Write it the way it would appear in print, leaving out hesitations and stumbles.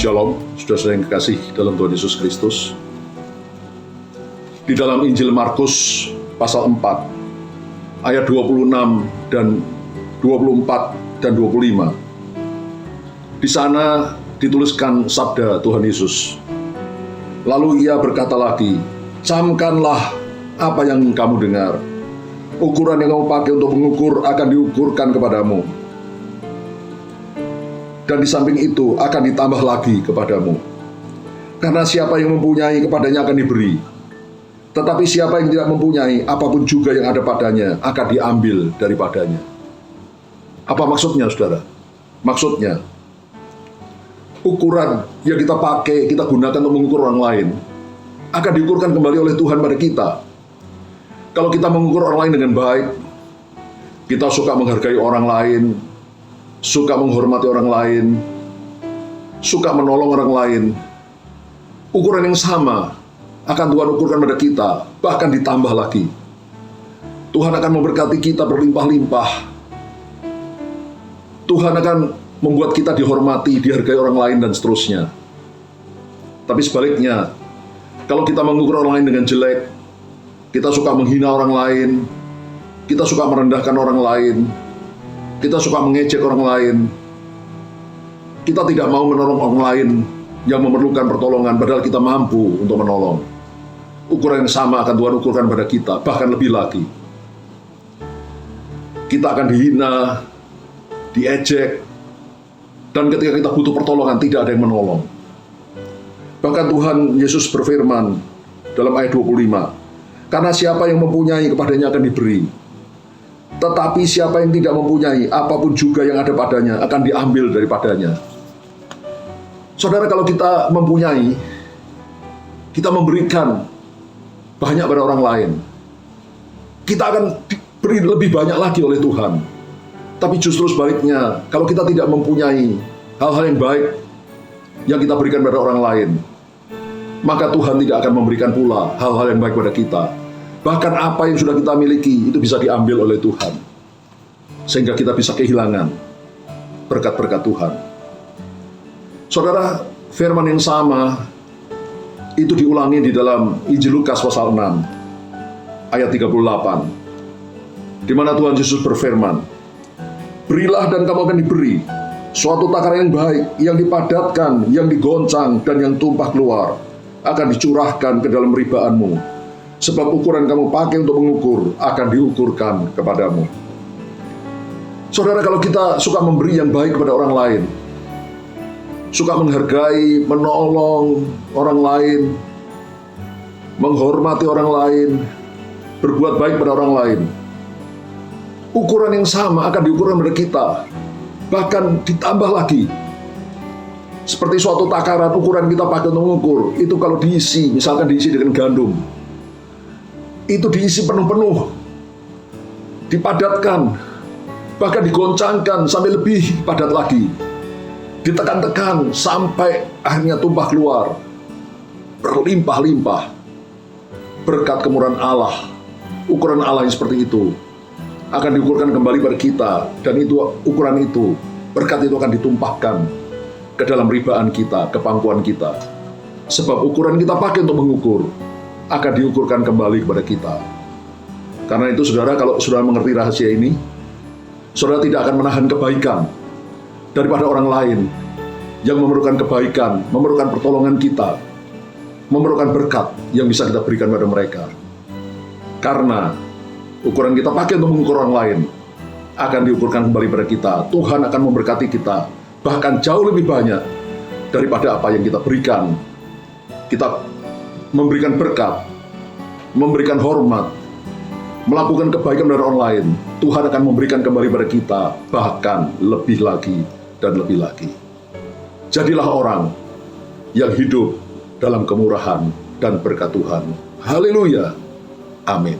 Shalom, saudara-saudara yang kekasih dalam Tuhan Yesus Kristus. Di dalam Injil Markus pasal 4 ayat 26 dan 24 dan 25. Di sana dituliskan sabda Tuhan Yesus. Lalu ia berkata lagi, "Camkanlah apa yang kamu dengar. Ukuran yang kamu pakai untuk mengukur akan diukurkan kepadamu. Dan di samping itu akan ditambah lagi kepadamu. Karena siapa yang mempunyai, kepadanya akan diberi. Tetapi siapa yang tidak mempunyai, apapun juga yang ada padanya akan diambil daripadanya." Apa maksudnya, saudara? Maksudnya, ukuran yang kita pakai, kita gunakan untuk mengukur orang lain, akan diukurkan kembali oleh Tuhan pada kita. Kalau kita mengukur orang lain dengan baik, kita suka menghargai orang lain, suka menghormati orang lain, suka menolong orang lain, ukuran yang sama akan Tuhan ukurkan pada kita, bahkan ditambah lagi. Tuhan akan memberkati kita berlimpah-limpah. Tuhan akan membuat kita dihormati, dihargai orang lain, dan seterusnya. Tapi sebaliknya, kalau kita mengukur orang lain dengan jelek, kita suka menghina orang lain, kita suka merendahkan orang lain, kita suka mengejek orang lain, kita tidak mau menolong orang lain yang memerlukan pertolongan, padahal kita mampu untuk menolong. Ukuran yang sama akan Tuhan ukurkan pada kita, bahkan lebih lagi. Kita akan dihina, diejek, dan ketika kita butuh pertolongan, tidak ada yang menolong. Bahkan Tuhan Yesus berfirman dalam ayat 25, "Karena siapa yang mempunyai, kepadanya akan diberi. Tetapi siapa yang tidak mempunyai, apapun juga yang ada padanya akan diambil daripadanya." Saudara, kalau kita mempunyai, kita memberikan banyak pada orang lain, kita akan diberi lebih banyak lagi oleh Tuhan. Tapi justru sebaliknya, kalau kita tidak mempunyai hal-hal yang baik yang kita berikan pada orang lain, maka Tuhan tidak akan memberikan pula hal-hal yang baik pada kita. Bahkan apa yang sudah kita miliki itu bisa diambil oleh Tuhan, sehingga kita bisa kehilangan berkat-berkat Tuhan. Saudara, firman yang sama itu diulangi di dalam Injil Lukas pasal 6 ayat 38, di mana Tuhan Yesus berfirman, "Berilah dan kamu akan diberi, suatu takaran yang baik, yang dipadatkan, yang digoncang, dan yang tumpah keluar, akan dicurahkan ke dalam ribaanmu. Sebab ukuran kamu pakai untuk mengukur akan diukurkan kepadamu." Saudara, kalau kita suka memberi yang baik kepada orang lain, suka menghargai, menolong orang lain, menghormati orang lain, berbuat baik pada orang lain, ukuran yang sama akan diukurkan pada kita, bahkan ditambah lagi. Seperti suatu takaran, ukuran kita pakai untuk mengukur, itu kalau diisi, misalkan diisi dengan gandum, itu diisi penuh-penuh, dipadatkan, bahkan digoncangkan sampai lebih padat lagi, ditekan-tekan sampai akhirnya tumpah keluar, berlimpah-limpah. Berkat kemurahan Allah, ukuran Allah yang seperti itu akan diukurkan kembali pada kita, dan itu ukuran itu, berkat itu akan ditumpahkan ke dalam ribaan kita, ke pangkuan kita. Sebab ukuran kita pakai untuk mengukur akan diukurkan kembali kepada kita. Karena itu, saudara, kalau saudara mengerti rahasia ini, saudara tidak akan menahan kebaikan daripada orang lain yang memerlukan kebaikan, memerlukan pertolongan kita, memerlukan berkat yang bisa kita berikan pada mereka. Karena ukuran kita pakai untuk mengukur orang lain akan diukurkan kembali pada kita. Tuhan akan memberkati kita, bahkan jauh lebih banyak daripada apa yang kita berikan. Kita memberikan berkat, memberikan hormat, melakukan kebaikan dari orang lain, Tuhan akan memberikan kembali pada kita, bahkan lebih lagi dan lebih lagi. Jadilah orang yang hidup dalam kemurahan dan berkat Tuhan. Haleluya. Amin.